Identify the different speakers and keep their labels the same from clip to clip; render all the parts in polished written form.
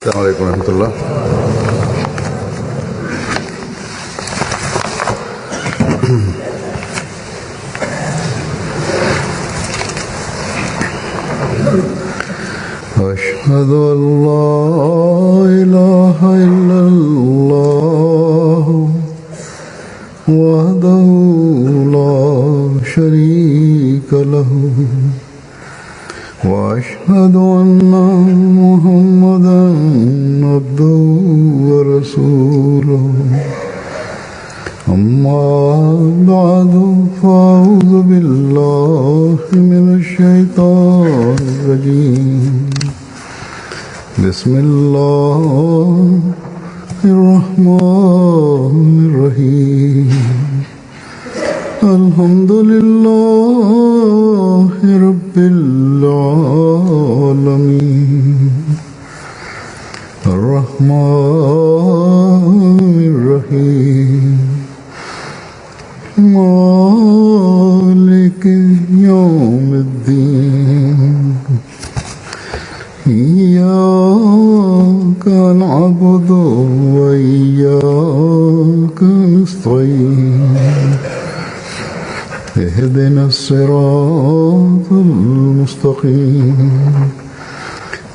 Speaker 1: السلام عليكم ورحمة الله. أشهد أن لا إله إلا الله وحده لا شريك له وأشهد أن محمدا عبده ورسوله أما بعد فأعوذ بالله من الشيطان الرجيم بسم الله الرحمن الرحيم الحمد لله رب العالمين الرحمن الرحيم مالك يوم الدين إياك نعبد وإياك نستعين اهدنا الصراط المستقيم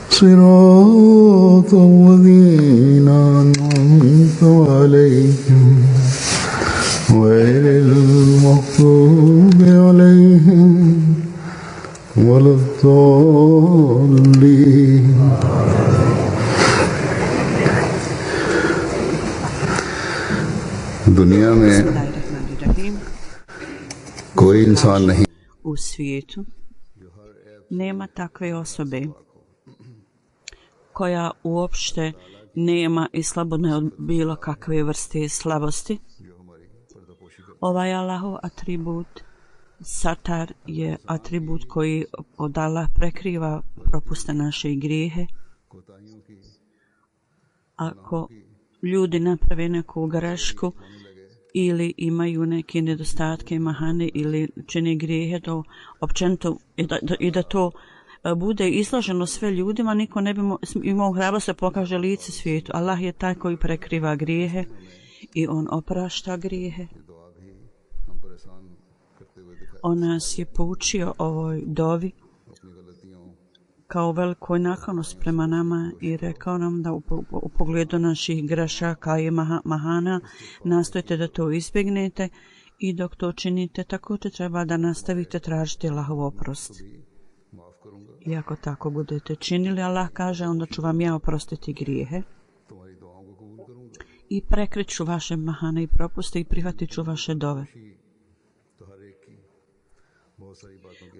Speaker 1: صراط الذين أنعمت عليهم غير المغضوب عليهم ولا الضالين. दुनिया में कोई इंसान नहीं.
Speaker 2: U svijetu nema takve osobe koja uopšte nema i slabodne od bilo kakve vrste slabosti. Ovaj Allahov atribut Satar je atribut koji od Allah prekriva propuste naše grijehe. Ako ljudi naprave neku grešku ili imaju neke nedostatke, mahane ili čine grijehe, to općenito i da to bude izloženo sve ljudima, niko ne bi imao hrabrost da pokaže lice svijetu. Allah je taj koji prekriva grijehe i on oprašta grijehe. On nas je poučio ovoj dovi kao velikoj naklonost prema nama i rekao nam da u pogledu naših grešaka i mahana nastojite da to izbjegnete i dok to činite također treba da nastavite tražiti Allahov oprost. I ako tako budete činili, Allah kaže, onda ću vam ja oprostiti grijehe i prekrit ću vaše mahane i propuste i prihvatit ću vaše dove.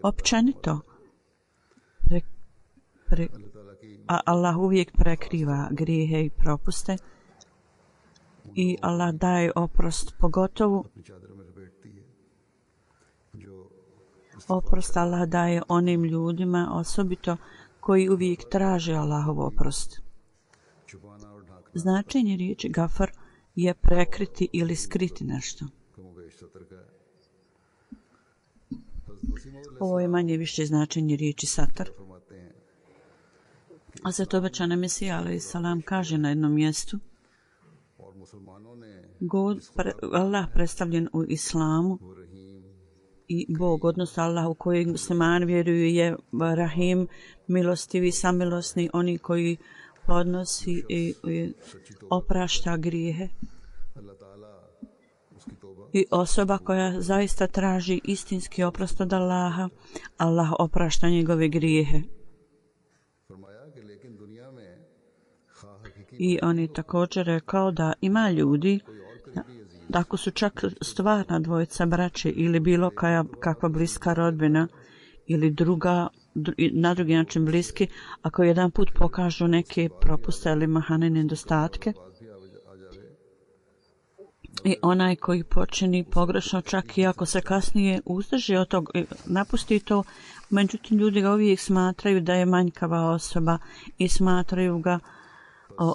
Speaker 2: Općenito, Allah uvijek prekriva grijehe i propuste i Allah daje oprost, pogotovo oprost Allah daje onim ljudima osobito koji uvijek traže Allahov oprost. Značenje riječi gafar je prekriti ili skriti nešto. Ovo je manje više značenje riječi satar. A zato obećana Mesija alejhi salam kaže na jednom mjestu: Allah predstavljen u islamu i Bog, odnosno Allah u kojeg muslimani vjeruju, je Rahim, milostivi, samilosni, oni koji podnosi i oprašta grijehe. I osoba koja zaista traži istinski oprost od Allaha, Allah oprašta njegove grijehe. I on je također rekao da ima ljudi, da ako su čak stvarna dvojica braće ili bilo kakva bliska rodbina ili na drugi način bliski, ako jedan put pokažu neke propuste ili mahane nedostatke, i onaj koji počini pogrešno, čak i ako se kasnije uzdrži od toga, napusti to, međutim ljudi ga uvijek smatraju da je manjkava osoba i smatraju ga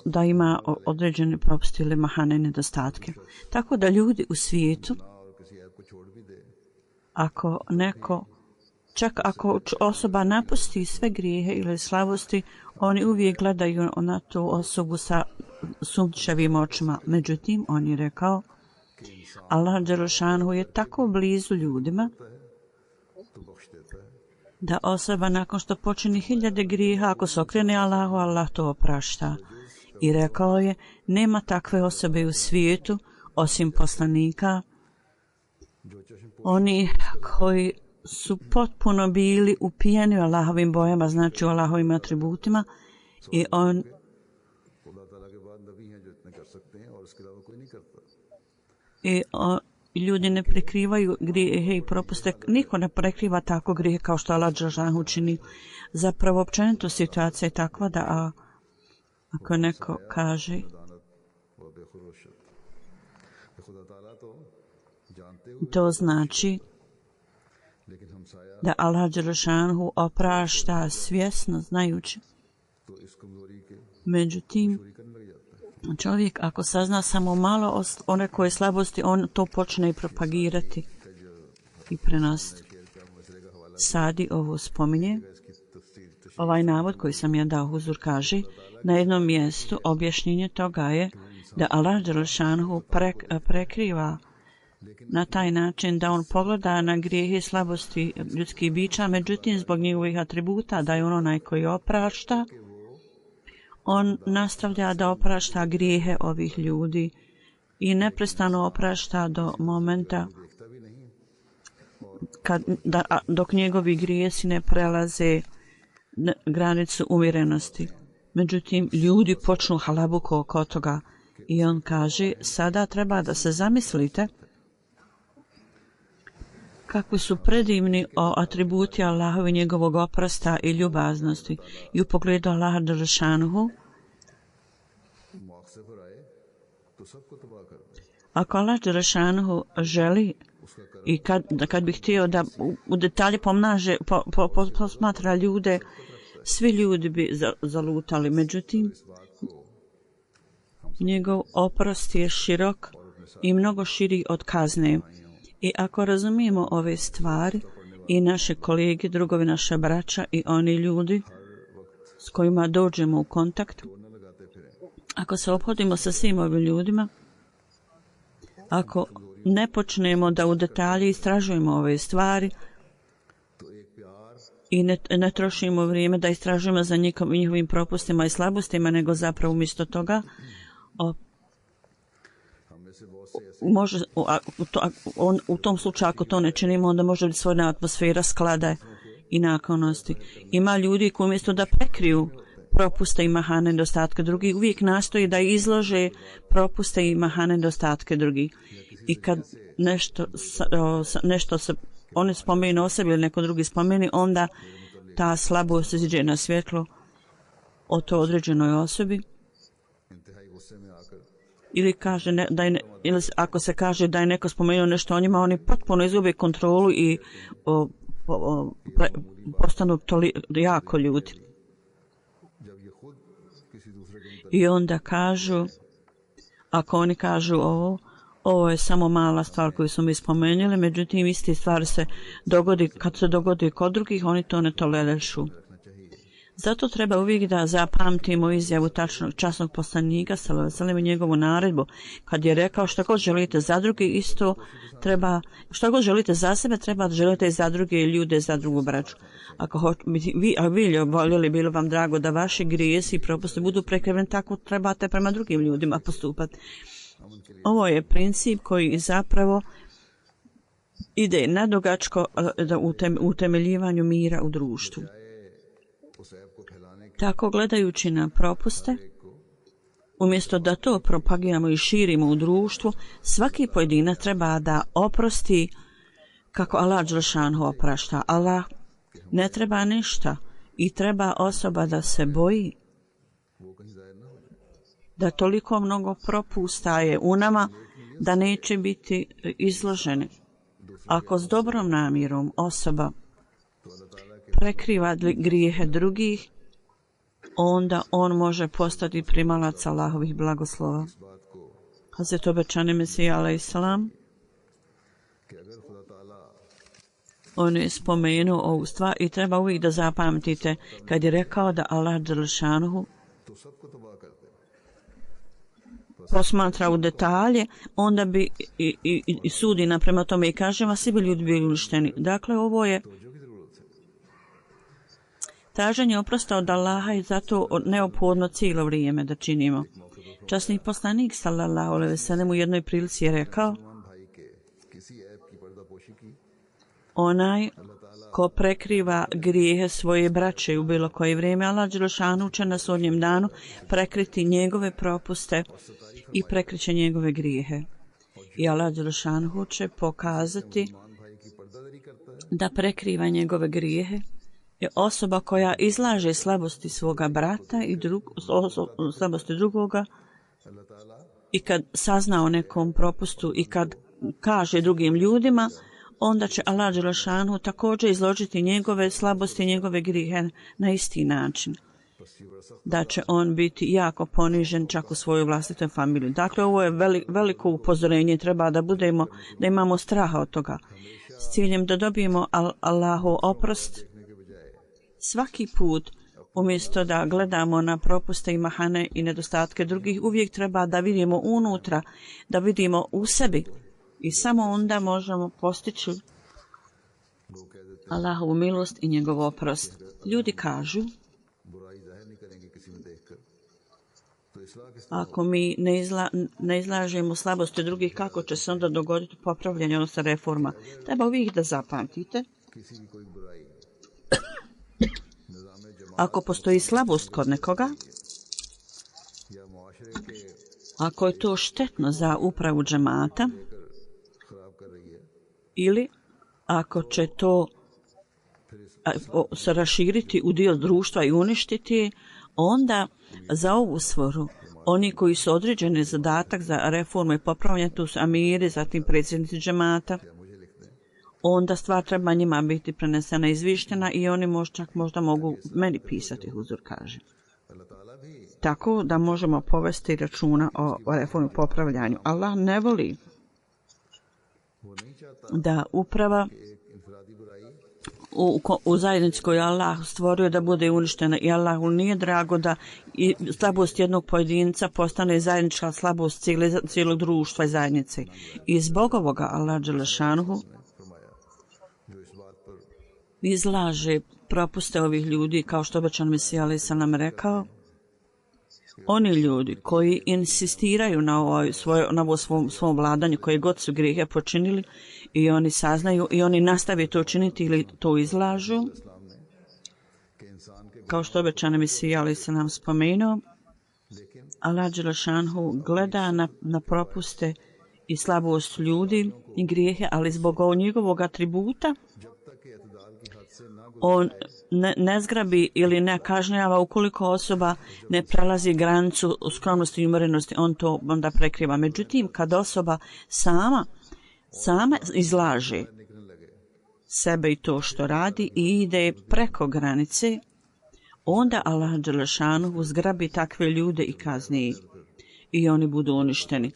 Speaker 2: da ima određene propuste ili mahane nedostatke. Tako da ljudi u svijetu, ako neko Čak ako osoba napusti sve grijehe ili slabosti, oni uvijek gledaju na tu osobu sa sumnjičavim očima. Međutim, on je rekao, Allah dželešanu je tako blizu ljudima da osoba nakon što počini 1000 grijeha, ako se okrene Allahu, Allah to oprašta. I rekao je, nema takve osobe u svijetu osim poslanika, oni koji su potpuno bili upijeni u Allahovim bojama, znači u Allahovim atributima, ljudi ne prekrivaju grijehe i propuste. Niko ne prekriva tako grijehe kao što Allah dželešanu čini. Zapravo općenito situacija je takva da ako neko kaže to znači da Allah dželešanu oprašta svjesno, znajući. Međutim, čovjek ako sazna samo malo o nekoj slabosti, on to počne i propagirati i prenositi. Sadi ovo spominje. Ovaj navod koji sam ja dao, Huzur kaže, na jednom mjestu objašnjenje toga je da Allah dželešanu prekriva na taj način da on pogleda na grijehe i slabosti ljudskih bića, međutim zbog njegovih atributa da je on onaj koji oprašta, on nastavlja da oprašta grijehe ovih ljudi i neprestano oprašta do momenta dok njegovi grijesi ne prelaze granicu umjerenosti. Međutim, ljudi počnu halabuku oko toga i on kaže, sada treba da se zamislite kakvi su predivni atributi Allahovi njegovog oprosta i ljubaznosti. I u pogledu Allaha dželešanu, ako Allah dželešanu želi i kad bi htio da u detalje posmatra ljude, svi ljudi bi zalutali. Međutim, njegov oprost je širok i mnogo širi od kazne. I ako razumijemo ove stvari i naše kolege, drugovi, naša braća i oni ljudi s kojima dođemo u kontakt, ako se ophodimo sa svim ovim ljudima, ako ne počnemo da u detalji istražujemo ove stvari i ne trošimo vrijeme da istražujemo za njihovim propustima i slabostima, nego zapravo umjesto toga u tom slučaju ako to ne činimo, onda može biti svojna atmosfera sklada i naklonosti. Ima ljudi koji umjesto da prekriju propuste i mahane nedostatke drugih, uvijek nastoji da izlože propuste i mahane nedostatke drugih. I kad nešto se oni spomenu o sebi ili neko drugi spomeni, onda ta slabost iziđe na svjetlo o to određenoj osobi. Ili ako se kaže da je neko spomenuo nešto o njima, oni potpuno izgube kontrolu i postanu jako ljudi. I onda kažu, ako oni kažu ovo je samo mala stvar koju smo mi spomenuli, međutim iste stvari se dogodi, kad se dogodi kod drugih, oni to ne tolerišu. Zato treba uvijek da zapamtimo izjavu časnog poslanika sallallahu alejhi ve sellem i njegovu naredbu kad je rekao šta god želite za druge, isto treba, šta god želite za sebe, treba da želite i za druge ljude, za drugu braću. Ako vi voljeli, bilo vam drago da vaši grijesi i propusti budu prekriveni, tako trebate prema drugim ljudima postupati. Ovo je princip koji zapravo ide nadugačko u utemeljivanju mira u društvu. Tako gledajući na propuste, umjesto da to propagiramo i širimo u društvu, svaki pojedinac treba da oprosti kako Allah dželešanu oprašta. Allah ne treba ništa i treba osoba da se boji da toliko mnogo propusta je u nama da neće biti izloženi. Ako s dobrom namjerom osoba prekriva grijehe drugih, onda on može postati primalac Allahovih blagoslova. Hazret obećani Mesija alejhiselam On je spomenuo ovu stvar i treba uvijek da zapamtite kad je rekao da Allah dželešanuhu posmatra u detalje, onda bi i sudi naprema tome i kaže, a svi bi ljudi bili uništeni. Dakle, ovo je traženje oprosta od Allaha i zato neophodno cijelo vrijeme da činimo. Časni poslanik sallallahu alejhi ve sellem u jednoj prilici je rekao, onaj ko prekriva grijehe svoje braće u bilo koje vrijeme, Allah dželešanu će na sudnjem danu prekriti njegove propuste i prekriće njegove grijehe. I Allah dželešanu će pokazati da prekriva njegove grijehe je osoba koja izlaže slabosti svoga brata i slabosti drugoga i kad sazna o nekom propustu i kad kaže drugim ljudima, onda će Allah dželešanu također izložiti njegove slabosti i njegove grijehe na isti način. Da će on biti jako ponižen čak u svojoj vlastitoj familiji. Dakle, ovo je veliko upozorenje, treba da imamo straha od toga. S ciljem da dobijemo Allahu oprost, svaki put, umjesto da gledamo na propuste i mahane i nedostatke drugih, uvijek treba da vidimo unutra, da vidimo u sebi. I samo onda možemo postići Allahovu milost i njegov oprost. Ljudi kažu, ako mi ne izlažemo slabosti drugih, kako će se onda dogoditi popravljanje, odnosno reforma? Treba uvijek da zapamtite. Ako postoji slabost kod nekoga, ako je to štetno za upravu džemata, ili ako će to se raširiti u dio društva i uništiti, onda za ovu svrhu oni koji su određeni zadatak za reformu i popravljanje, tu su amiri, zatim predsjednici džemata, onda stvar treba njima biti prenesena, izvištena i oni možda mogu meni pisati, huzur kaže. Tako da možemo povesti računa o reformu i popravljanju. Allah ne voli da uprava u zajednici koju Allah stvorio da bude uništena i Allahu nije drago da i slabost jednog pojedinca postane zajednička slabost cijelog društva i zajednice. I zbog ovoga Allah dželešanuhu izlaže propuste ovih ljudi, kao što obećan Mesija alejhi selam rekao, oni ljudi koji insistiraju na ovo svom vladanju, koje god su grijehe počinili i oni saznaju i oni nastave to činiti ili to izlažu, kao što obećan Mesija alejhi selam spomenuo, Allah dželešanuhu gleda na propuste i slabost ljudi i grijehe, ali zbog njegovog atributa on ne zgrabi ili ne kažnjava ukoliko osoba ne prelazi granicu skromnosti i umirenosti, on to onda prekriva. Međutim, kad osoba sama izlaže sebe i to što radi i ide preko granice, onda Allah dželešanuhu zgrabi takve ljude i kazni i oni budu uništeni.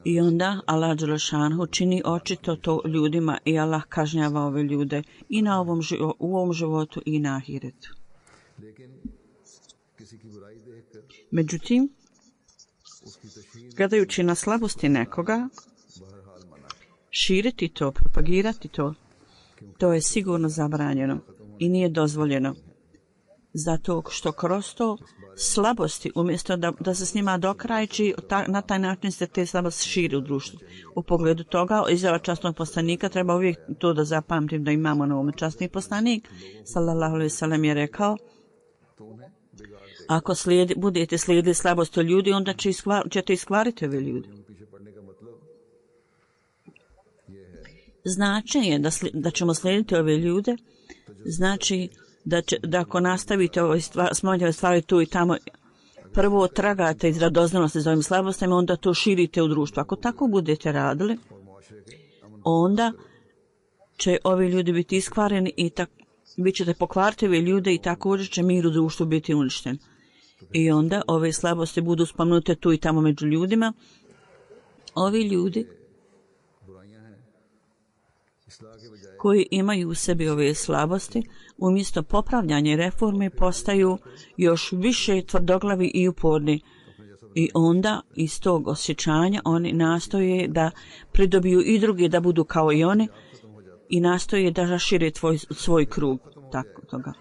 Speaker 2: I onda Allah dželešanuhu čini očito to ljudima i Allah kažnjava ove ljude i u ovom životu i na ahiretu. Međutim, gledajući na slabosti nekoga, širiti to, propagirati to je sigurno zabranjeno i nije dozvoljeno. Zato što kroz to slabosti, umjesto da se s njima dokrajči, na taj način se te slabosti širi u društvu. U pogledu toga, izjava časnog poslanika, treba uvijek to da zapamtim da imamo na ovom. Časni poslanik, sallallahu alejhi ve sellem, je rekao, ako budete slijedili slabosti ljudi, onda ćete iskvariti ove ljudi. Značenje da ćemo slijediti ove ljude, znači da ako nastavite smanjave stvari tu i tamo, prvo tragate iz radoznalosti za ovim slabostima, onda to širite u društvu. Ako tako budete radili, onda će ovi ljudi biti iskvareni i vi ćete pokvariti ove ljude i također će mir u društvu biti uništen. I onda ove slabosti budu spomenute tu i tamo među ljudima. Ovi ljudi koji imaju u sebi ove slabosti, umjesto popravljanja i reforme postaju još više tvrdoglavi i uporni. I onda iz tog osjećanja oni nastoje da pridobiju i drugi da budu kao i oni i nastoje da rašire svoj krug tako toga.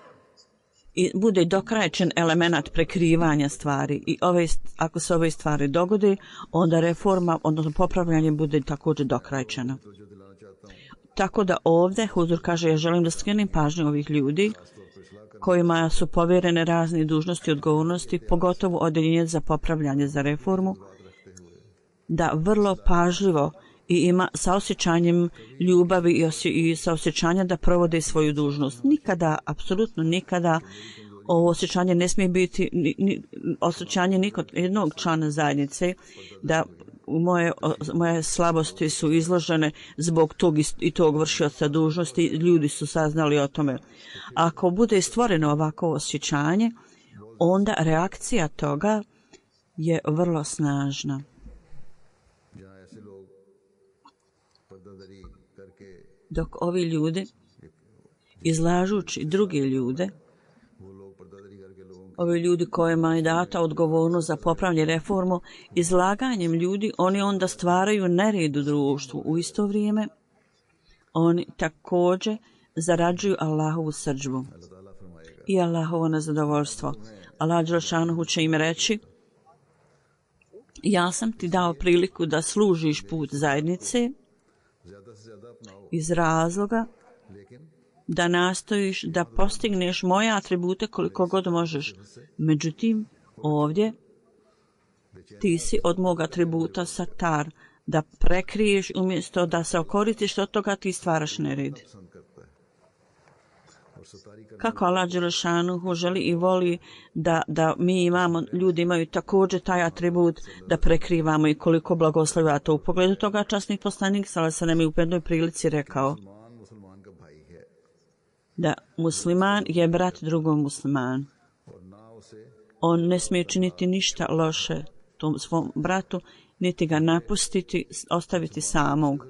Speaker 2: I bude dokrajčen element prekrivanja stvari i ako se ove stvari dogode, onda reforma, odnosno popravljanje bude također dokrajčeno. Tako da ovdje Huzur kaže, ja želim da skrenem pažnju ovih ljudi kojima su povjerene razne dužnosti i odgovornosti, pogotovo odeljenje za popravljanje za reformu, da vrlo pažljivo i ima sa osjećanjem ljubavi i sa osjećanjem da provode svoju dužnost. Nikada, apsolutno nikada, ovo osjećanje ne smije biti osjećanje nikod jednog člana zajednice da moje slabosti su izložene zbog tog i tog vršioca dužnosti. Ljudi su saznali o tome. Ako bude stvoreno ovako osjećanje, onda reakcija toga je vrlo snažna. Dok ovi ljudi, izlažući druge ljude, ovi ljudi kojima je data odgovornost za popravljanje reformu, izlaganjem ljudi, oni onda stvaraju nered u društvu. U isto vrijeme, oni također zarađuju Allahovu srdžbu i Allahovo nezadovoljstvo. Allah dželešanohu će im reći, ja sam ti dao priliku da služiš put zajednice iz razloga da nastojiš da postigneš moje atribute koliko god možeš. Međutim, ovdje ti si od mog atributa satar, da prekriješ umjesto da se okoristiš od toga, ti stvaraš nered. Kako Allah dželešanuhu želi i voli da mi imamo, ljudi imaju također taj atribut da prekrivamo i koliko blagoslovlja to. U pogledu toga časni poslanik sallallahu alejhi ve sellem u jednoj prilici rekao da musliman je brat drugom muslimanu. On ne smije činiti ništa loše tom svom bratu, niti ga napustiti, ostaviti samog.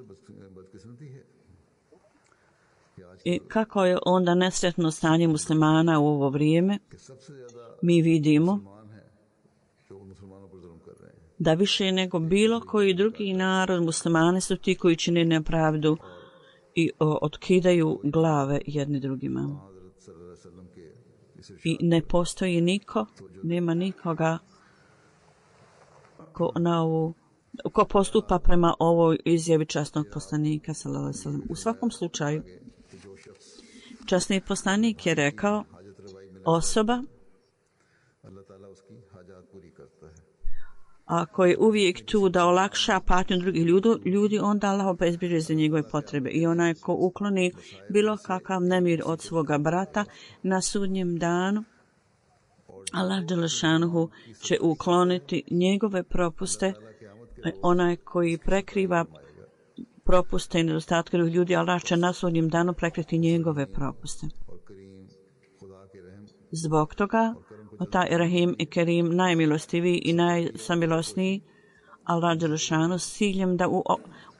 Speaker 2: I kako je onda nesretno stanje muslimana u ovo vrijeme, mi vidimo da više nego bilo koji drugi narod, muslimani su ti koji čine nepravdu i otkidaju glave jedni drugima. I ne postoji niko, nema nikoga ko postupa prema ovoj izjavi časnog poslanika sallallahu alejhi ve sellem. U svakom slučaju, časni poslanik je rekao, osoba ako je uvijek tu da olakša patnju drugih ljudi, onda Allah obezbjeđuje za njegove potrebe. I onaj ko ukloni bilo kakav nemir od svoga brata na sudnjem danu, Allah dželešanuhu će ukloniti njegove propuste. Onaj koji prekriva propuste i nedostatke drugih ljudi, Allah će na sudnjem danu prekriti njegove propuste. Zbog toga, taj Rahim i Kerim, najmilostiviji i najsamilosniji, Allah dželešanu, s ciljem da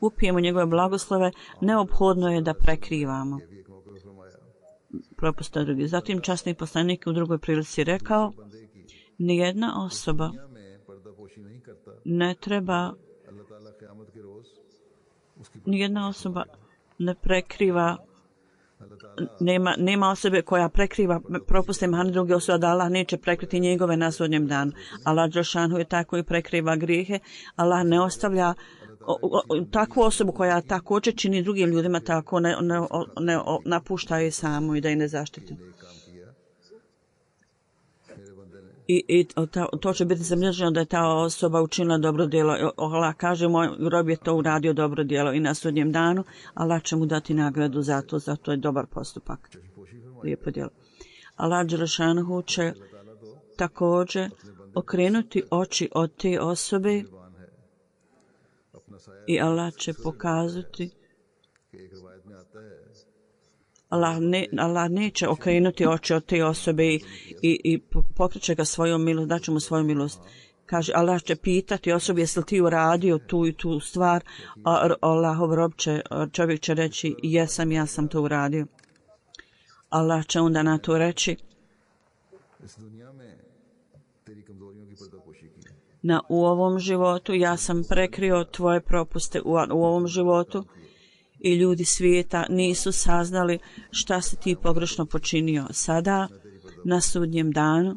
Speaker 2: upijemo njegove blagoslove, neophodno je da prekrivamo propuste drugih. Zatim časni poslanik u drugoj prilici rekao, nijedna osoba ne treba, nijedna osoba ne prekriva, nema osobe koja prekriva propuste mahane druge osobe, da Allah neće prekriti njegove na sudnjem danu. Allah dželešanu je taj koji prekriva grijehe. Allah ne ostavlja takvu osobu koja također čini drugim ljudima tako, ne napušta je samo i da je ne zaštiti. I to će biti zabilježeno da je ta osoba učinila dobro djelo. Allah kaže, moj rob je to uradio dobro djelo i na sudnjem danu Allah će mu dati nagradu za to je dobar postupak. Lijepo djelo. Allah dželešanuhu će također okrenuti oči od te osobe i Allah će pokazati, Allah neće okrenuti oči od te osobe i pokreće ga svojom milost, daće mu svoju milost. Kaže, Allah će pitati osobi, jesi li ti uradio tu i tu stvar, a Allahov rob čovjek će reći, jesam, ja sam to uradio. Allah će onda na to reći, u ovom životu ja sam prekrio tvoje propuste u ovom životu i ljudi svijeta nisu saznali šta si ti pogrešno počinio. Sada, na sudnjem danu,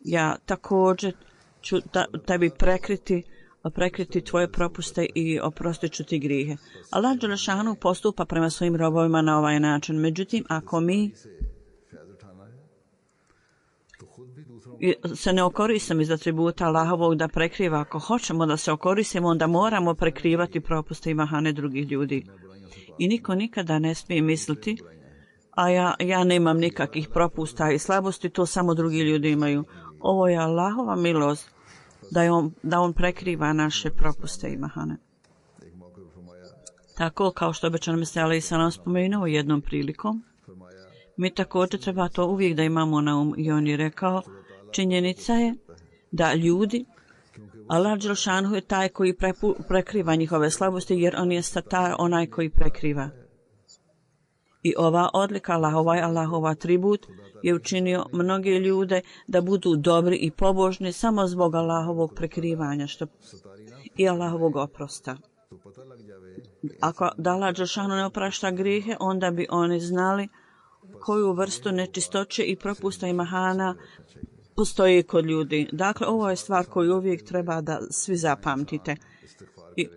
Speaker 2: ja također ću tebi prekriti tvoje propuste i oprostit ću ti grijehe. Allah dželešanu postupa prema svojim robovima na ovaj način. Međutim, ako mi se ne okoristimo iz atributa Allahovog da prekriva, ako hoćemo da se okoristimo, onda moramo prekrivati propuste i mahane drugih ljudi. I niko nikada ne smije misliti, a ja nemam nikakvih propusta i slabosti, to samo drugi ljudi imaju. Ovo je Allahova milost da on prekriva naše propuste i mahane. Tako kao što obećano misle, ali sam nam spomenuo jednom prilikom, mi također treba to uvijek da imamo na umu. I on je rekao, činjenica je da ljudi, Allah dželešanu je taj koji prekriva njihove slabosti, jer on je satar, onaj koji prekriva. I ova odlika Allahov atribut je učinio mnoge ljude da budu dobri i pobožni samo zbog Allahovog prekrivanja i Allahovog oprosta. Ako Allah dželešanu ne oprašta grijehe, onda bi oni znali koju vrstu nečistoće i propusta i mahana postoji kod ljudi. Dakle, ovo je stvar koju uvijek treba da svi zapamtite. I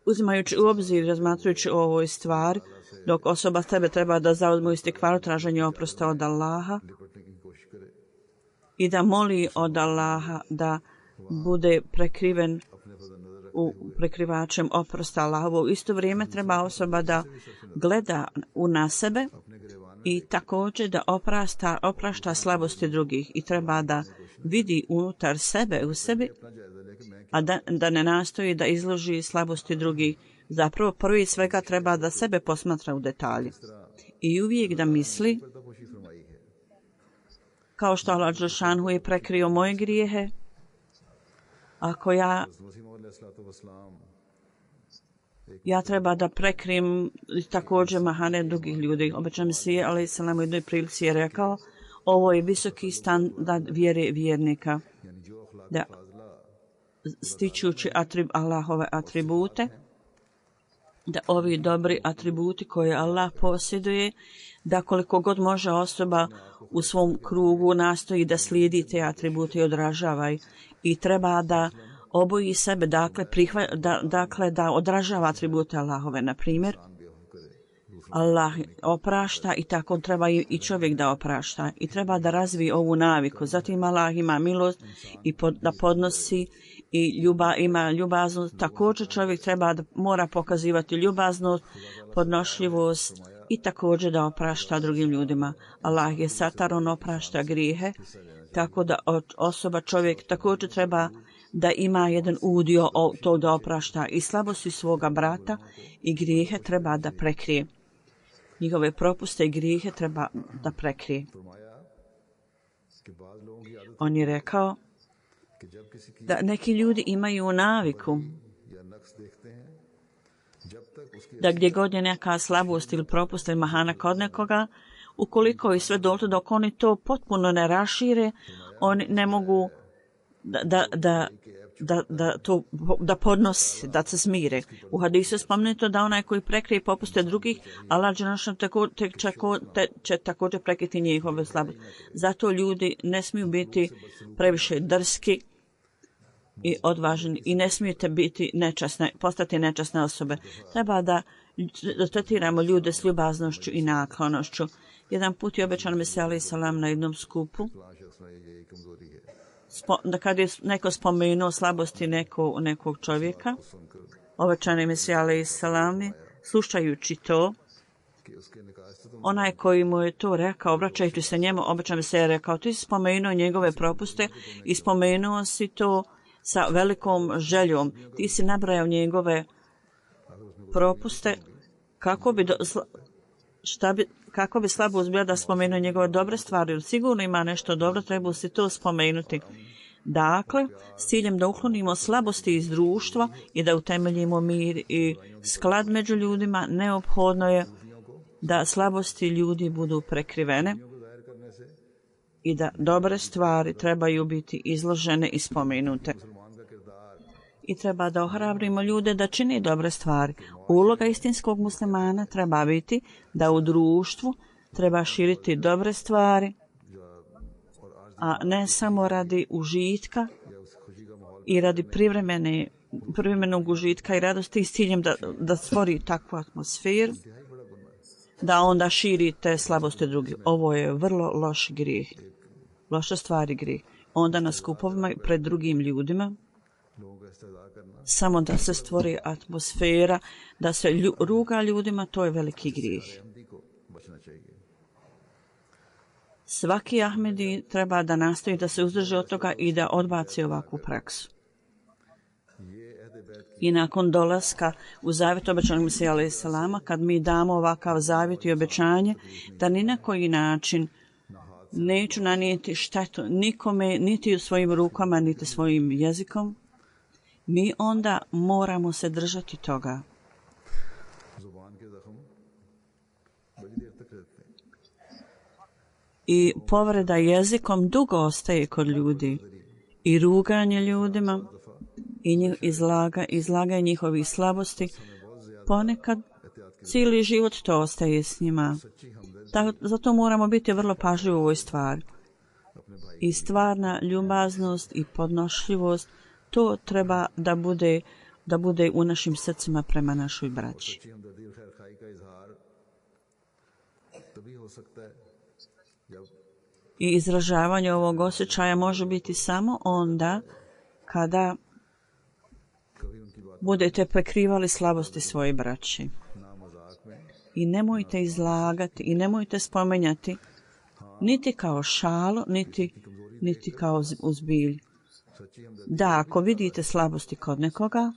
Speaker 2: uzimajući u obzir, razmatrujući o ovoj stvari, dok osoba tebe treba da zauzmu istikvaru traženje oprosta od Allaha i da moli od Allaha da bude prekriven prekrivačem oprosta Allahovog. Isto vrijeme treba osoba da gleda na sebe i također da oprašta slabosti drugih i treba da vidi unutar sebe u sebi, a da ne nastoji da izloži slabosti drugih. Zapravo prvi svega treba da sebe posmatra u detalji i uvijek da misli, kao što Allah dželešanu je prekrio moje grijehe, ako ja treba da prekrijem također mahane drugih ljudi. Obećan Mesija, alejhi selam, u jednoj prilici je rekao, ovo je visoki standard vjere vjernika, da stičući Allahove atribute, da ovi dobri atributi koje Allah posjeduje, da koliko god može osoba u svom krugu nastoji da slijedi te atribute i odražava i treba da oboji sebe, dakle da odražava atribute Allahove. Na primjer, Allah oprašta i tako treba i čovjek da oprašta i treba da razvije ovu naviku. Zatim Allah ima milost i da podnosi i ima ljubaznost. Također čovjek mora pokazivati ljubaznost, podnošljivost i također da oprašta drugim ljudima. Allah je satar, on oprašta grijehe, tako da osoba, čovjek također treba da ima jedan udio to da oprašta i slabosti svoga brata i grijehe treba da prekrije. Njihove propuste i grijehe treba da prekrije. On je rekao da neki ljudi imaju naviku da gdje god je neka slabost ili propust ili mahana kod nekoga, ukoliko i sve dok oni to potpuno ne rašire, oni ne mogu da podnosi, da se smire. U hadisu je spomenuto da onaj koji prekrije popuste drugih, Allah će također prekriti njihove slabosti. Zato ljudi ne smiju biti previše drski i odvažni i ne smijete postati nečasne osobe. Treba da tretiramo ljude s ljubaznošću i naklonošću. Jedan put je obećan Mesija alejhi selam na jednom skupu, da kad je neko spomenuo slabosti nekog čovjeka, obećani Mesija alejhi selam, slušajući to, onaj koji mu je to rekao, obraćajući se njemu, obećan Mesija je rekao, ti si spomenuo njegove propuste i spomenuo si to sa velikom željom. Ti si nabrajao njegove propuste kako bi slabost bila da spomenuo njegove dobre stvari. Sigurno ima nešto dobro, treba si to spomenuti. Dakle, s ciljem da uklonimo slabosti iz društva i da utemeljimo mir i sklad među ljudima, neophodno je da slabosti ljudi budu prekrivene i da dobre stvari trebaju biti izložene i spomenute. I treba da ohrabrimo ljude da čini dobre stvari. Uloga istinskog muslimana treba biti da u društvu treba širiti dobre stvari, a ne samo radi užitka i radi privremenog užitka i radosti s ciljem da stvori takvu atmosferu, da onda širi te slabosti drugih. Ovo je vrlo loš grijeh. Loša stvar i grijeh. Onda na skupovima pred drugim ljudima samo da se stvori atmosfera, da se ruga ljudima, to je veliki grijeh. Svaki Ahmedi treba da nastoji da se uzdrži od toga i da odbaci ovakvu praksu. I nakon dolaska u zavjet obećanog Mesija alejhi selama, kad mi damo ovakav zavjet i obećanje da ni na koji način neću nanijeti štetu nikome, niti u svojim rukama, niti svojim jezikom, mi onda moramo se držati toga. I povreda jezikom dugo ostaje kod ljudi. I ruganje ljudima i izlaganje njihovih slabosti, ponekad cijeli život to ostaje s njima. Zato moramo biti vrlo pažljivi u ovoj stvari. I stvarna ljubaznost i podnošljivost, to treba da bude u našim srcima prema našoj braći. I izražavanje ovog osjećaja može biti samo onda kada budete prekrivali slabosti svoje braći. I nemojte izlagati i nemojte spomenjati niti kao šalu, niti kao uzbilj. Da, ako vidite slabosti kod nekoga,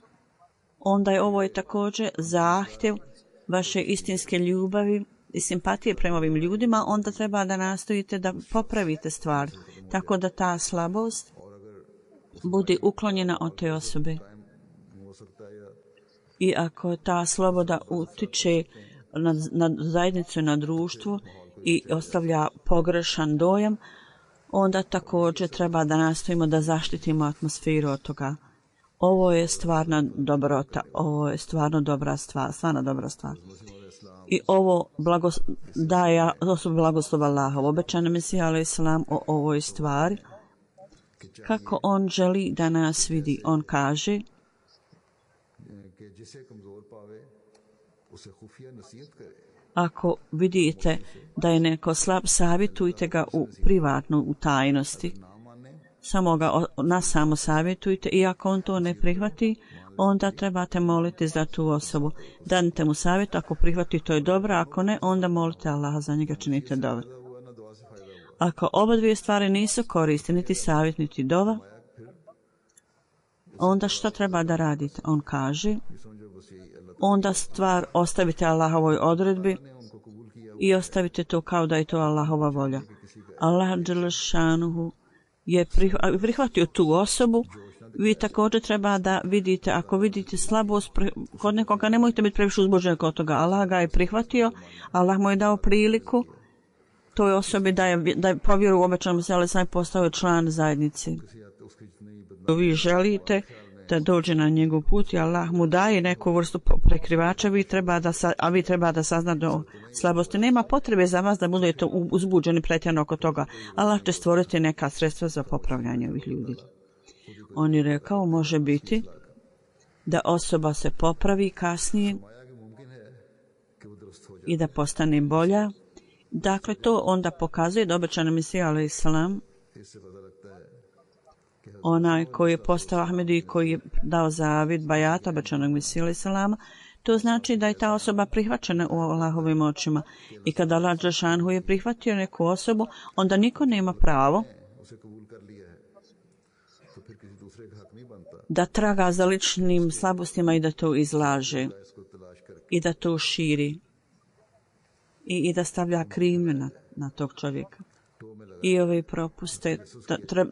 Speaker 2: onda je ovo također zahtjev vaše istinske ljubavi i simpatije prema ovim ljudima, onda treba da nastojite da popravite stvar, tako da ta slabost bude uklonjena od te osobe. I ako ta sloboda utiče na zajednicu i na društvu i ostavlja pogrešan dojam, onda također treba da nastojimo da zaštitimo atmosferu od toga. Ovo je stvarna dobrota, ovo je stvarno dobra stvar, stvarno dobra stvar. I ovo daje osobu blagoslova Allaha. Obećan Mesija alejhi selam o ovoj stvari. Kako on želi da nas vidi, on kaže: ako vidite da je neko slab, savjetujte ga privatno, u tajnosti. Samo ga nasamo savjetujte i ako on to ne prihvati, onda trebate moliti za tu osobu. Danite mu savjet, ako prihvati to je dobro, ako ne, onda molite Allaha za njega, činite dove. Ako oba dvije stvari nisu koriste, niti savjet, niti dova, onda što treba da radite? On kaže, onda stvar ostavite Allahovoj odredbi i ostavite to kao da je to Allahova volja. Allah dželle šanuhu je prihvatio tu osobu. Vi također treba da vidite, ako vidite slabost kod nekoga, nemojte biti previše uzbuđeni kod toga. Allah ga je prihvatio, Allah mu je dao priliku toj osobi da je povjeru u obećanom Mesiju alejhi selam, postao član zajednice. Vi želite da dođe na njegov put i Allah mu daje neku vrstu prekrivača, vi treba da saznate o slabosti. Nema potrebe za vas da budete uzbuđeni pretjerano oko toga. Allah će stvoriti neka sredstva za popravljanje ovih ljudi. On je rekao, može biti da osoba se popravi kasnije i da postane bolja. Dakle, to onda pokazuje da obećan Mesija alejhi selam, onaj koji je postao Ahmedi i koji je dao zavjet bajata obećanog Mesija alejhi selama, to znači da je ta osoba prihvaćena u Allahovim očima. I kada Allah dželle šanuhu je prihvatio neku osobu, onda niko nema pravo da traga za ličnim slabostima i da to izlaže i da to širi i da stavlja krivnju na tog čovjeka. i ove propuste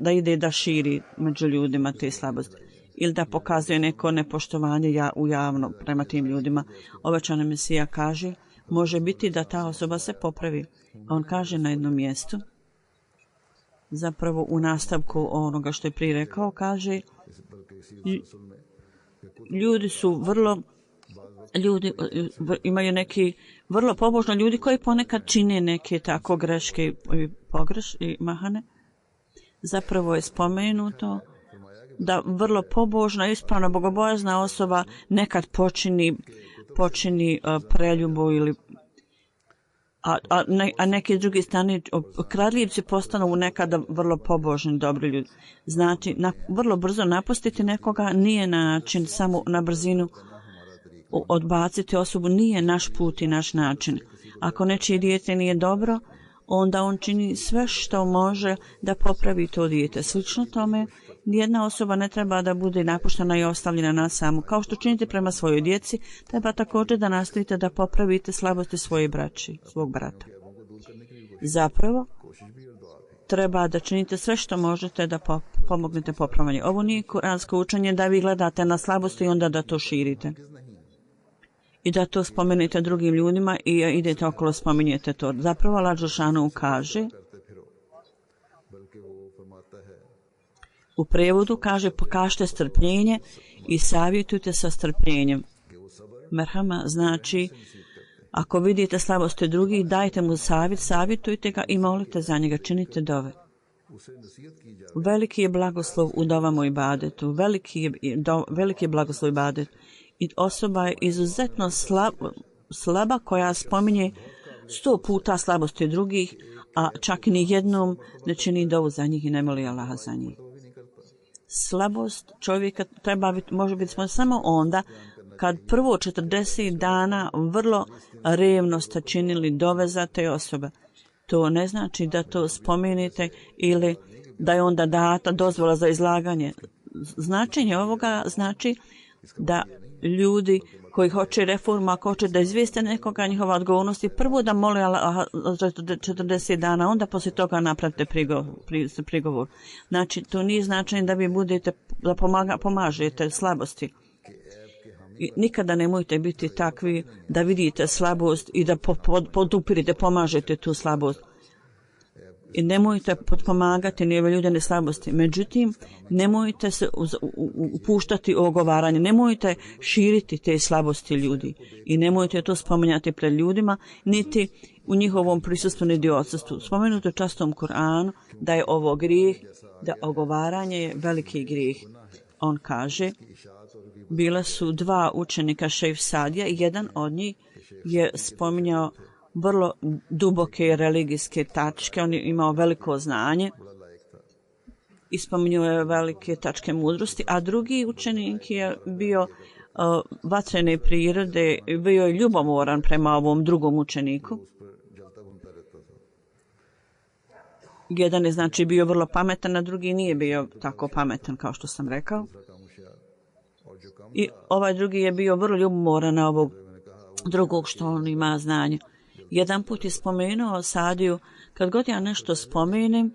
Speaker 2: da ide da širi među ljudima te slabosti ili da pokazuje neko nepoštovanje u javno prema tim ljudima. Obećani Mesija kaže, može biti da ta osoba se popravi. On kaže na jednom mjestu, zapravo u nastavku onoga što je prije rekao, kaže, ljudi imaju neki vrlo pobožni ljudi koji ponekad čine neke tako greške i mahane. Zapravo je spomenuto da vrlo pobožna, ispravna, bogobojazna osoba nekad počini preljubu ili a neki drugi strani kradljivci postanu nekada vrlo pobožni, dobri ljudi. Znači, vrlo brzo napustiti nekoga nije način, samo na brzinu odbaciti osobu nije naš put i naš način. Ako nečije dijete nije dobro, onda on čini sve što može da popravi to dijete. Slično tome, nijedna osoba ne treba da bude napuštena i ostavljena na samu. Kao što činite prema svojoj djeci, treba također da nastavite da popravite slabosti svog brata. Zapravo, treba da činite sve što možete da pomognete popravljanje. Ovo nije kuransko učenje da vi gledate na slabosti i onda da to širite. I da to spomenete drugim ljudima i idete okolo spominjete to. Zapravo Allah Đelešanu kaže, u prevodu kaže, pokažite strpljenje i savjetujte sa strpljenjem. Merhama znači, ako vidite slabosti drugih, dajte mu savjet, savjetujte ga i molite za njega, činite dove. Veliki je blagoslov u dovama i ibadetu, veliki je blagoslov u ibadetu. I osoba je izuzetno slaba koja spominje 100 puta slabosti drugih, a čak ni jednom ne čini dovu za njih i ne moli Allaha za njih. Slabost čovjeka može biti samo onda kad prvo 40 dana vrlo revno ste činili dove za te osobe. To ne znači da to spomenete ili da je onda data dozvola za izlaganje. Značenje ovoga znači da ljudi koji hoće reformu, ako hoće da izvijeste nekoga njihova odgovornosti, prvo da mole za 40 dana, onda poslije toga napravite prigovor. Znači, to nije značenje da vi budete, da pomažete slabosti. I nikada nemojte biti takvi da vidite slabost i da podupirite, pomažete tu slabost. I nemojte potpomagati ni ove ljudene slabosti. Međutim, nemojte se upuštati u ogovaranje. Nemojte širiti te slabosti ljudi. I nemojte to spominjati pred ljudima, niti u njihovom prisustvu, niti odsustvu. Spomenuto častom Kur'anu da je ovo grijeh, da ogovaranje je veliki grijeh. On kaže, bila su 2 učenika Šejh Sadija i jedan od njih je spominjao vrlo duboke religijske tačke, on je imao veliko znanje i spominjao je velike tačke mudrosti, a drugi učenik je bio vatrene prirode, bio je ljubomoran prema ovom drugom učeniku. Jedan je znači bio vrlo pametan, a drugi nije bio tako pametan kao što sam rekao. I ovaj drugi je bio vrlo ljubomoran na ovog drugog što on ima znanje. Jedan put je spomenuo Sadiju, kad god ja nešto spomenem,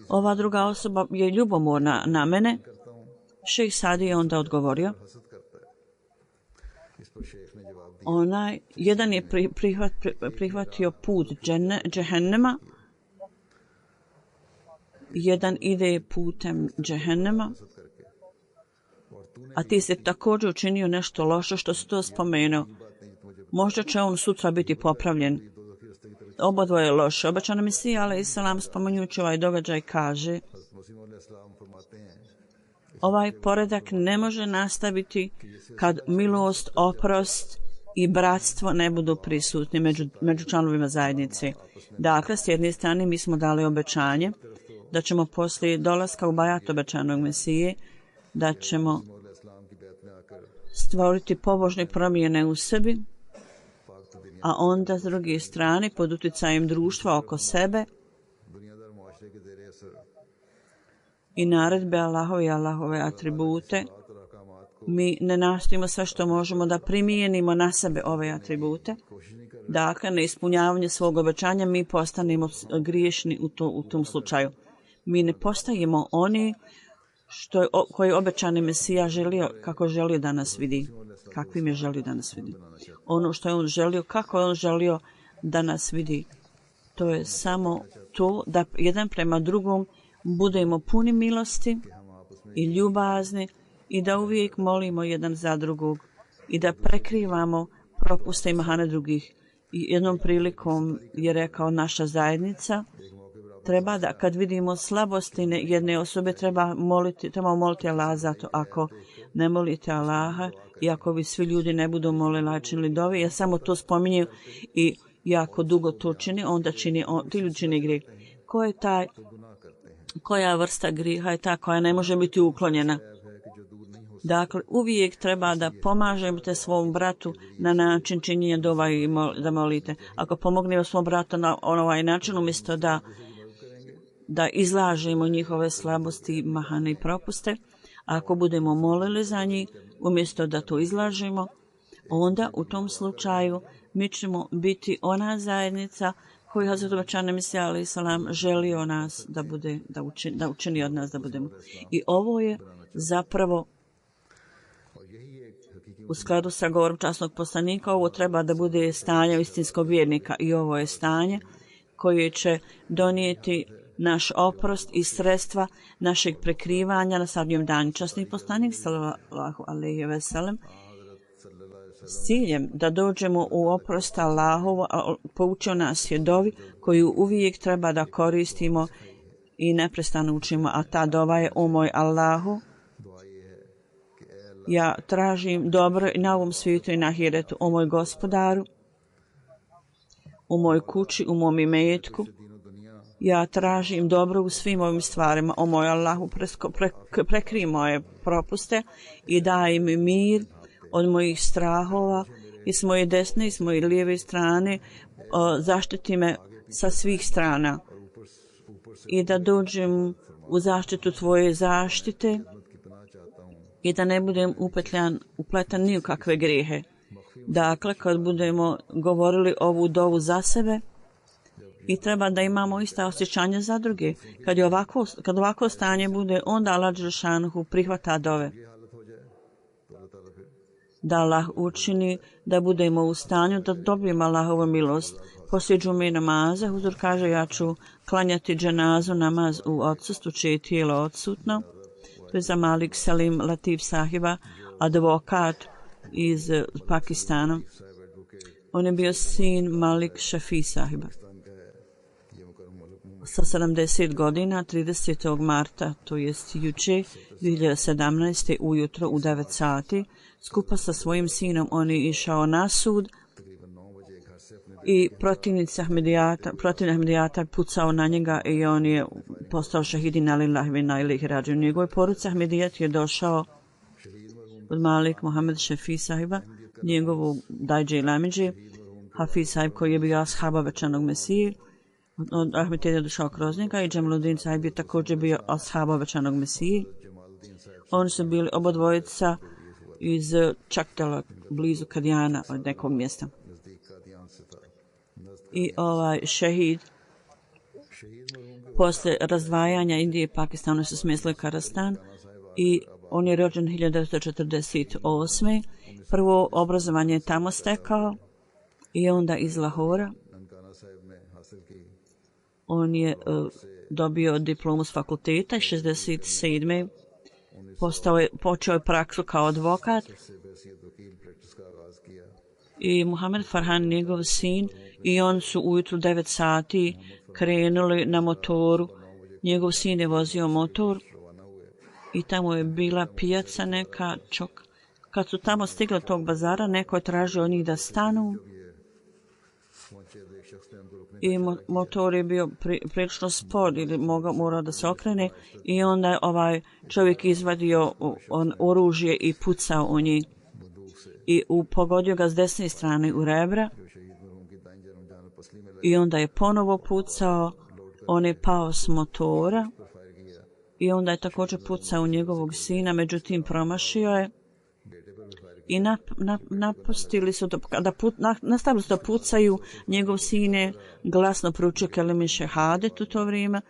Speaker 2: ova druga osoba je ljubomorna na mene. Šejh Sadi je onda odgovorio. Jedan je prihvatio put džehennema, jedan ide putem džehennema, a ti se također učinio nešto loše što si to spomenuo. Možda će on sutra biti popravljen. Obodvoje je loše. Obećani Mesija alejselam spominjući ovaj događaj kaže, ovaj poredak ne može nastaviti kad milost, oprost i bratstvo ne budu prisutni među članovima zajednice. Dakle, s jedne strane mi smo dali obećanje da ćemo poslije dolaska u bajat obećanog Mesije, da ćemo stvoriti pobožne promjene u sebi, a onda s druge strane pod utjecajem društva oko sebe i naredbe Allahove i Allahove atribute, mi ne nastojimo sve što možemo da primijenimo na sebe ove atribute Dakle, na ispunjavanje svog obećanja mi postanemo griješni u tom slučaju. Mi ne postajemo oni koji obećani Mesija želio, kako želio da nas vidi. Kakvim je želio da nas vidi. Ono što je on želio, kako je on želio da nas vidi. To je samo to da jedan prema drugom budemo puni milosti i ljubazni i da uvijek molimo jedan za drugog i da prekrivamo propuste i mahane drugih. I jednom prilikom je rekao naša zajednica treba da kad vidimo slabosti jedne osobe trebamo moliti Allaha za to. Ako ne molite Allaha i ako vi svi ljudi ne budu molili a činili dove, ja samo to spominjem i jako dugo to čini, onda ti ljudi čini grijeh. Koja vrsta grijeha je ta koja ne može biti uklonjena? Dakle, uvijek treba da pomažete svom bratu na način činjenja dova i da molite. Ako pomognemo svom bratu na ovaj način, umjesto da izlažemo njihove slabosti, mahane i propuste, ako budemo molili za njih, umjesto da to izlažemo, onda u tom slučaju mi ćemo biti ona zajednica koju Hazret Obećani Mesija alejhi selam želio nas da učini od nas da budemo. I ovo je zapravo u skladu sa govorom časnog poslanika, ovo treba da bude stanje istinskog vjernika i ovo je stanje koje će donijeti naš oprost i sredstva našeg prekrivanja na sadnjem danu. Časni poslanik sallallahu alejhi ve sellem s ciljem da dođemo u oprost Allahovu poučio nas je dovi koju uvijek treba da koristimo i neprestano učimo, a ta dova je: o moj Allahu, ja tražim dobro i na ovom svijetu i na ahiretu. O moj Gospodaru, u mojoj kući, u mom imetku, ja tražim dobro u svim ovim stvarima. O moj Allahu, prekrij moje propuste i daj mi mir od mojih strahova i s moje desne i s moje lijeve strane. Zaštiti me sa svih strana i da dođem u zaštitu tvoje zaštite i da ne budem upletan ni u kakve grijehe. Dakle, kad budemo govorili ovu dovu za sebe, i treba da imamo ista osjećanja za druge. Kad ovako stanje bude, onda Allah dželešanohu prihvata dove. Da Allah učini da budemo u stanju da dobijemo Allahovu milost. Poslije džume namaza, huzur kaže: ja ću klanjati dženazu namaz u odsustvu čije je tijelo odsutno. To je za Malik Salim Latif sahiba, advokat iz Pakistana. On je bio sin Malik Shafi sahiba. Sa 70 godina, 30. marta, to jest juče, 2017. ujutro u 9 sati, skupa sa svojim sinom on je išao na sud i protivnik Ahmedijata pucao na njega i on je postao šahidin alillahi ve inna ilaihi rađiun. Njegove porodice Ahmedijat je došao od Malik Mohamed Šefi sahiba, njegovu dajđe i lamidže, Hafiz sahib koji je bio ashab obećanog Mesije. Od Ahmed je došao kroz njega i Džemaluddin sahib je također bio ashab obećanog Mesije. Oni su bili obodvojica iz Čaktela, blizu Kadijana, od nekog mjesta. I ovaj šehid posle razdvajanja Indije i Pakistana su smjestili Karastan i on je rođen 1948. Prvo obrazovanje je tamo stekao i onda iz Lahora. On je dobio diplomu s fakulteta i 67. počeo je praksu kao advokat. I Muhammed Farhan, njegov sin, i on su ujutru 9 sati krenuli na motoru. Njegov sin je vozio motor i tamo je bila pijaca neka čok. Kad su tamo stigli tog bazara, neko je tražio od njih da stanu. I motor je bio prilično spor ili morao da se okrene i onda je ovaj čovjek izvadio oružje i pucao u njih i pogodio ga s desne strane u rebra i onda je ponovo pucao. On je pao s motora i onda je također pucao u njegovog sina, međutim promašio je i napustili su to, nastavili su da pucaju. Njegov sin je glasno proučio kelime šehadet u to vrijeme.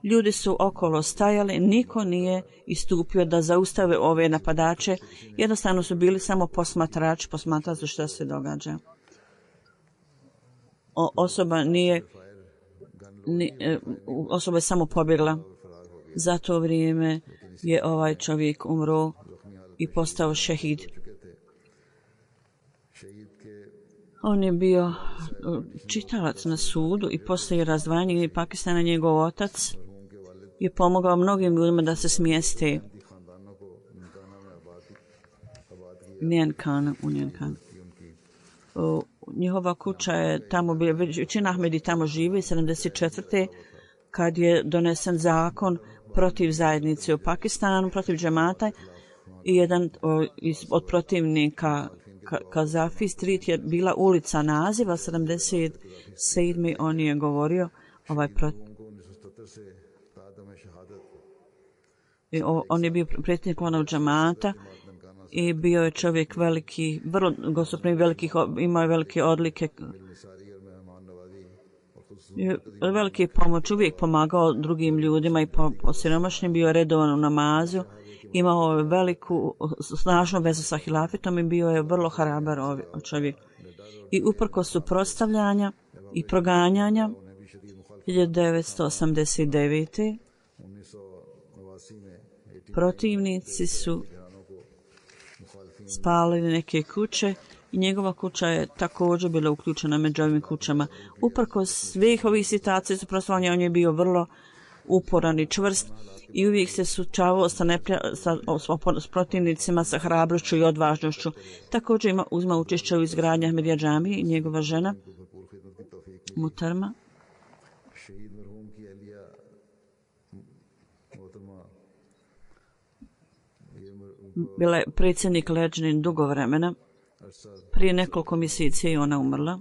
Speaker 2: Ljudi su okolo stajali, niko nije istupio da zaustave ove napadače. Jednostavno su bili samo posmatrači, posmatrali su šta se događa. Osoba je samo pobjegla. Za to vrijeme je ovaj čovjek umro i postao šehid. On je bio čitalac na sudu i poslije razdvajanja Pakistana njegov otac je pomogao mnogim ljudima da se smjeste Njenkan. Njihova kuća je tamo, većina Ahmedi tamo živi, 74. kad je donesen zakon protiv zajednice u Pakistanu, protiv džemata, i jedan od protivnika Kazafi Street je bila ulica naziva 77. On je govorio on je bio predsjednik onog džemata i bio je čovjek veliki, vrlo gostoprim, imao je velike odlike, velike pomoć, uvijek pomagao drugim ljudima i siromašnim, bio redovan u namazu, imao je veliku, snažnu vezu sa hilafetom i bio je vrlo hrabar čovjek. I uprkos suprotstavljanja i proganjanja 1989. protivnici su spalili neke kuće i njegova kuća je također bila uključena među ovim kućama. Uprkos svih ovih situacija suprotstavljanja, on je bio vrlo uporan i čvrst i uvijek se suočavao s protivnicima sa hrabrošću i odvažnošću. Također uzma učešće u izgradnji Ahmedija džamije i njegova žena Mutarma bila je predsjednik Leđnin dugo vremena. Prije nekoliko mjeseci je ona umrla.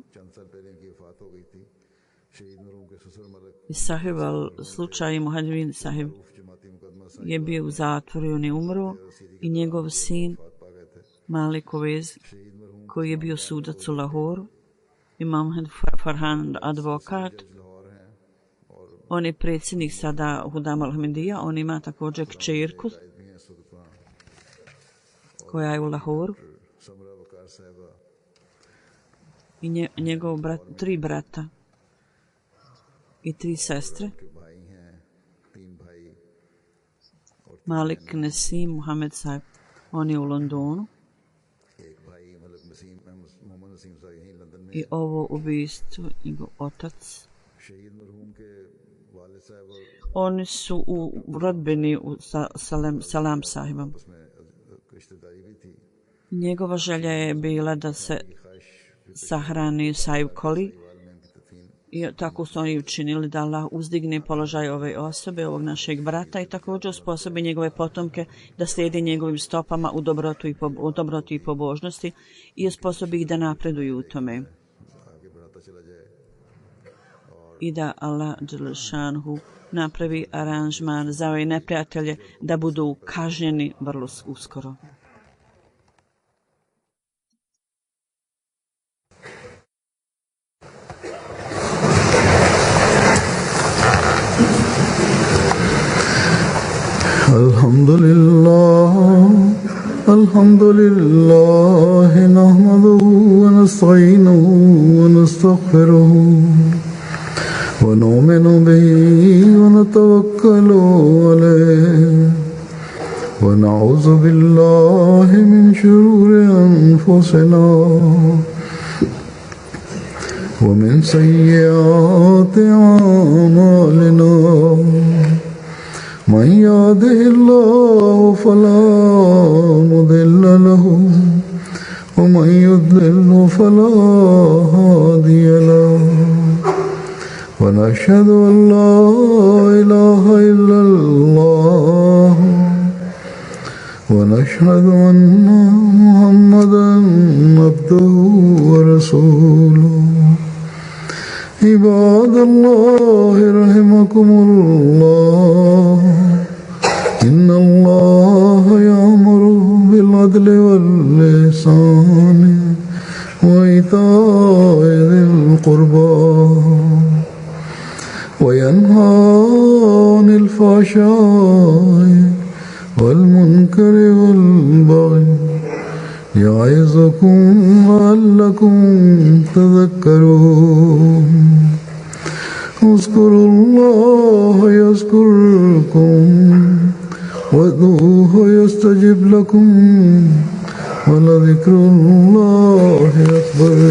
Speaker 2: I sahib slučaj Muhadžin sahib je bio u zatvoru i on je umro, i njegov sin Malik Ovez, koji je bio sudac u Lahoru, i Mohamed Farhan advokat. On je predsjednik sada Hudam al-Ahmedija. On ima također kćerku koja je u Lahoru i njegov tri brata i tri sestre. Malik Nasim Muhammad sahib, on je u Londonu. I ovo ubijstvo, njegov otac. Oni su u rodbini sa Salam sahibom. Njegova želja je bila da se sahrani Sahib Koli i tako su oni učinili, da Allah uzdigne položaj ove osobe, ovog našeg brata, i također osposobi njegove potomke da slijedi njegovim stopama u dobroti i pobožnosti i osposobi ih da napreduju u tome. I da Allah dželešanhu napravi aranžman za ove neprijatelje da budu kažnjeni vrlo uskoro.
Speaker 1: Alhamdulillah, nahmaduhu wa nasta'inuhu wa nastaghfiruhu wa nu'minu bihi wa natawakkalu alayhi wa na'udhu billahi min shururi anfusina wa min sayyiati a'malina. من يهده الله فلا مضل له ومن يضلل فلا هادي له ونشهد أن لا إله إلا الله ونشهد أن محمدا عبده ورسوله. عباد الله رحمكم الله إن الله يأمر بالعدل والإحسان وإيتاء ذي القربى وينهى عن الفحشاء والمنكر والبغي يعظكم لعلكم تذكرون اذكروا الله يذكركم وادعوه يستجب لكم ولذكر الله أكبر.